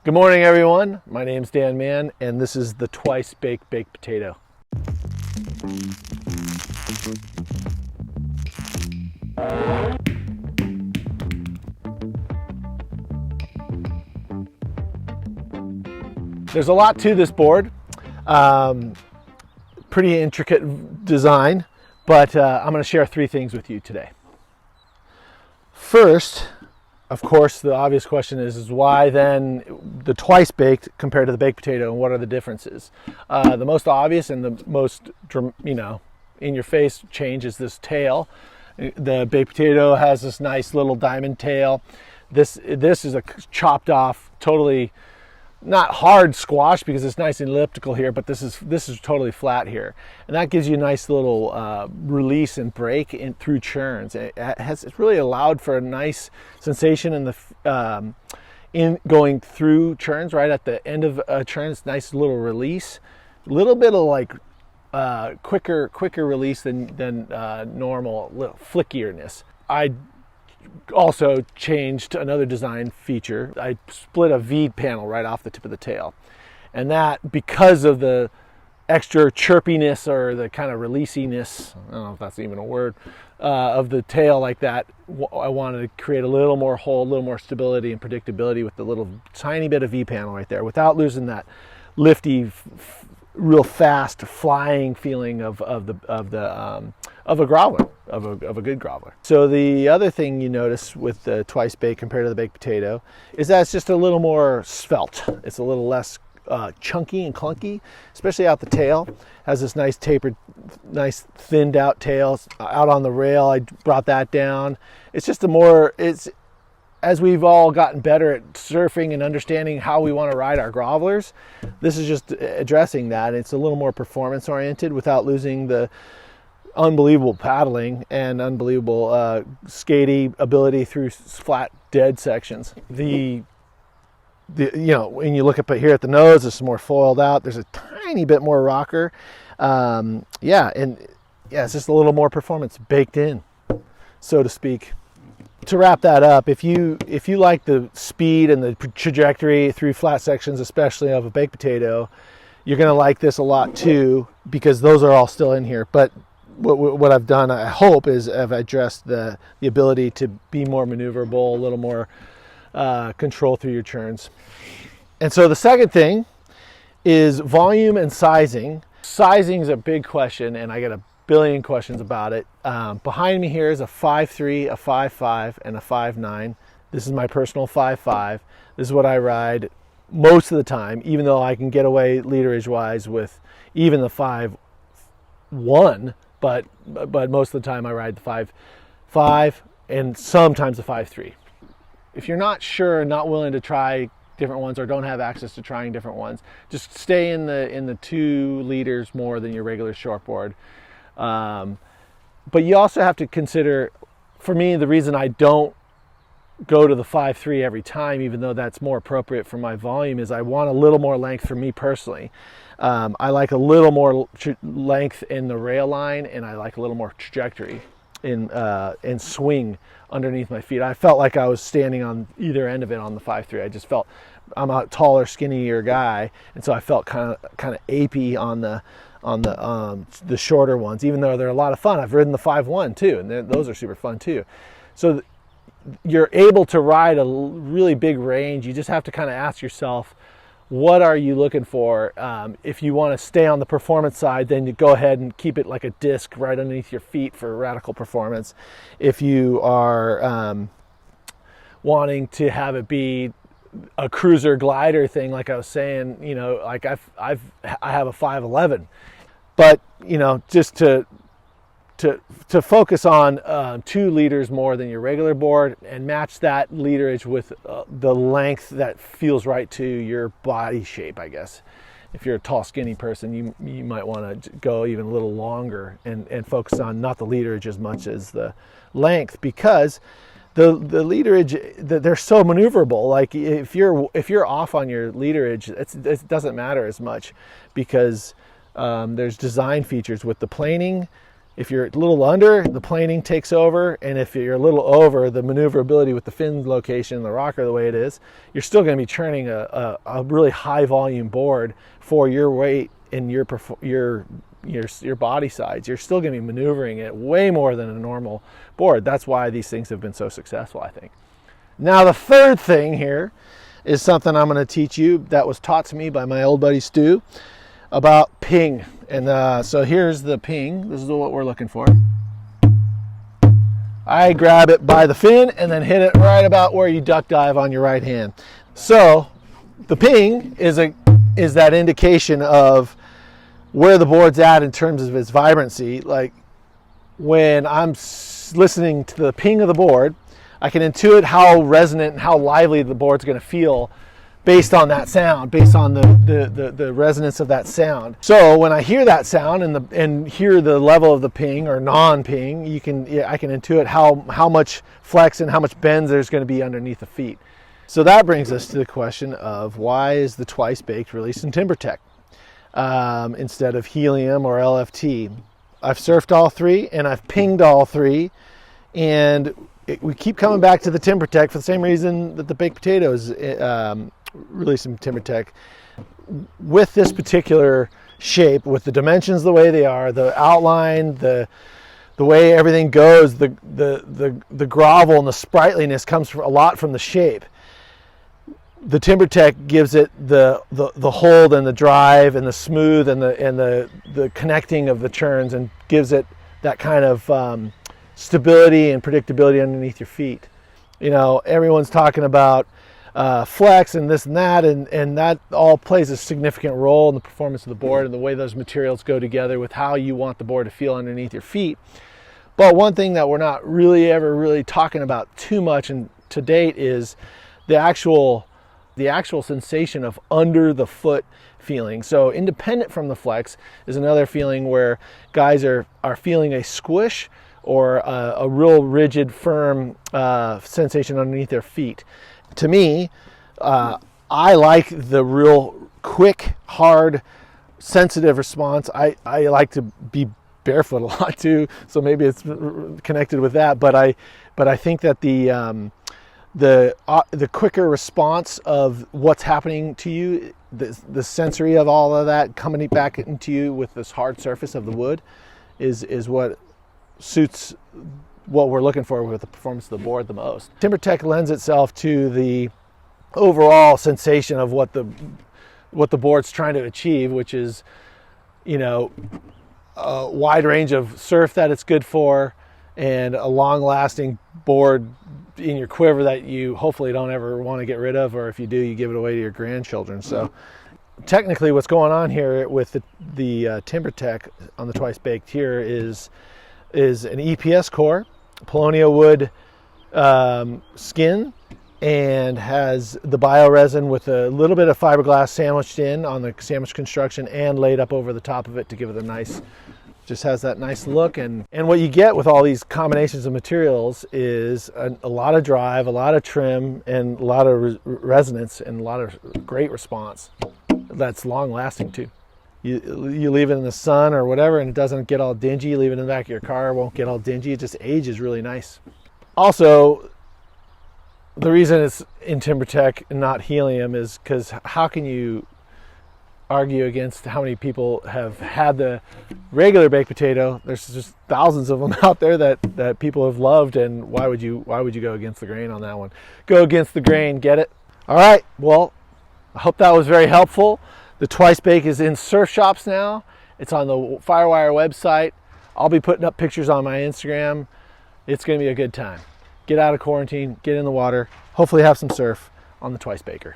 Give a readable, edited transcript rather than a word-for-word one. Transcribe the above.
Good morning, everyone. My name's Dan Mann, and this is the Twice Baked Baked Potato. There's a lot to this board. Pretty intricate design, but I'm going to share three things with you today. First, of course, the obvious question is why then the twice baked compared to the baked potato, and what are the differences? The most obvious and the most, in your face change is this tail. The baked potato has this nice little diamond tail. This is a chopped off, totally not hard squash because it's nice and elliptical here, but this is totally flat here, and that gives you a nice little release and break through churns. It's really allowed for a nice sensation in the in going through churns right at the end of a churn. It's nice little release, a little bit of like quicker release than normal, little flickierness. I also changed another design feature. I split a V panel right off the tip of the tail, and that, because of the extra chirpiness or the kind of releasiness, I don't know if that's even a word, of the tail like that, I wanted to create a little more hold, a little more stability and predictability with the little tiny bit of V panel right there without losing that lifty, real fast flying feeling of a groveler, of a good groveler. So the other thing you notice with the twice baked compared to the baked potato is that it's just a little more svelte. It's a little less chunky and clunky, especially out the tail. Has this nice tapered, nice thinned out tail. Out on the rail, I brought that down. It's just as we've all gotten better at surfing and understanding how we want to ride our grovelers, this is just addressing that. It's a little more performance oriented without losing the unbelievable paddling and unbelievable skatey ability through flat dead sections. When you look up here at the nose, it's more foiled out. There's a tiny bit more rocker. It's just a little more performance baked in, so to speak. To wrap that up, if you like the speed and the trajectory through flat sections, especially of a baked potato, you're going to like this a lot too, because those are all still in here. But what I've done, I hope, is I've addressed the ability to be more maneuverable, a little more control through your churns. And so the second thing is volume and sizing. Sizing is a big question, and I get a billion questions about it. Behind me here is a 5.3, a 5.5, and a 5.9. This is my personal 5.5. This is what I ride most of the time, even though I can get away literage wise with even the 5.1, but most of the time I ride the 5.5 and sometimes the 5.3. If you're not sure, not willing to try different ones, or don't have access to trying different ones, just stay in the 2 liters more than your regular shortboard. But you also have to consider, for me, the reason I don't go to the 5.3 every time, even though that's more appropriate for my volume, is I want a little more length for me personally. I like a little more length in the rail line, and I like a little more trajectory in swing underneath my feet. I felt like I was standing on either end of it on the 5.3. I just felt, I'm a taller, skinnier guy, and so I felt kind of apey on the shorter ones, even though they're a lot of fun. I've ridden the 5.1 too, and those are super fun too. So you're able to ride a really big range. You just have to kind of ask yourself, what are you looking for? If you want to stay on the performance side, then you go ahead and keep it like a disc right underneath your feet for radical performance. If you are wanting to have it be a cruiser glider thing, like I was saying, like I have a 5.11, but just to focus on 2 liters more than your regular board and match that literage with the length that feels right to your body shape, I guess. If you're a tall, skinny person, you might want to go even a little longer and focus on not the literage as much as the length, because the literage, they're so maneuverable. Like if you're off on your literage, it doesn't matter as much, because there's design features with the planing If you're a little under, the planing takes over, and if you're a little over, the maneuverability with the fin location, the rocker the way it is, you're still going to be churning a really high volume board for your weight and your body size. You're still going to be maneuvering it way more than a normal board. That's why these things have been so successful, I think. Now the third thing here is something I'm going to teach you that was taught to me by my old buddy Stu about ping. And so here's the ping. This is what we're looking for. I grab it by the fin and then hit it right about where you duck dive on your right hand. So the ping is that indication of where the board's at in terms of its vibrancy. Like when I'm listening to the ping of the board, I can intuit how resonant and how lively the board's going to feel based on that sound, based on the resonance of that sound. So when I hear that sound and hear the level of the ping or non-ping, I can intuit how much flex and how much bends there's going to be underneath the feet. So that brings us to the question of why is the twice baked released in TimberTech instead of helium or LFT? I've surfed all three and I've pinged all three, and we keep coming back to the TimberTech for the same reason that the baked potatoes released in TimberTech. With this particular shape, with the dimensions the way they are, the outline, the way everything goes, the grovel and the sprightliness comes a lot from the shape. The TimberTech gives it the hold and the drive and the smooth and the connecting of the churns, and gives it that kind of stability and predictability underneath your feet. You know, everyone's talking about flex and this and that, and that all plays a significant role in the performance of the board and the way those materials go together with how you want the board to feel underneath your feet. But one thing that we're not really talking about too much and to date is the actual sensation of under the foot feeling. So independent from the flex is another feeling where guys are feeling a squish or a real rigid, firm sensation underneath their feet. To me, I like the real quick, hard, sensitive response. I like to be barefoot a lot too, so maybe it's connected with that. But I think that the quicker response of what's happening to you, the sensory of all of that coming back into you with this hard surface of the wood, is what suits what we're looking for with the performance of the board the most. TimberTech lends itself to the overall sensation of what the board's trying to achieve, which is, you know, a wide range of surf that it's good for, and a long-lasting board in your quiver that you hopefully don't ever want to get rid of, or if you do, you give it away to your grandchildren. So technically what's going on here with the TimberTech on the twice baked here is an EPS core, Paulownia wood skin, and has the bioresin with a little bit of fiberglass sandwiched in on the sandwich construction and laid up over the top of it to give it a nice, just has that nice look. And what you get with all these combinations of materials is a lot of drive, a lot of trim, and a lot of resonance, and a lot of great response that's long lasting too. You leave it in the sun or whatever and it doesn't get all dingy. You leave it in the back of your car, it won't get all dingy. It just ages really nice. Also, the reason it's in TimberTech and not helium is because how can you argue against how many people have had the regular baked potato? There's just thousands of them out there that people have loved, and why would you go against the grain on that one? Go against the grain, get it? All right, well, I hope that was very helpful. The twice bake is in surf shops now. It's on the Firewire website. I'll be putting up pictures on my Instagram. It's going to be a good time. Get out of quarantine, get in the water, hopefully have some surf on the twice baker.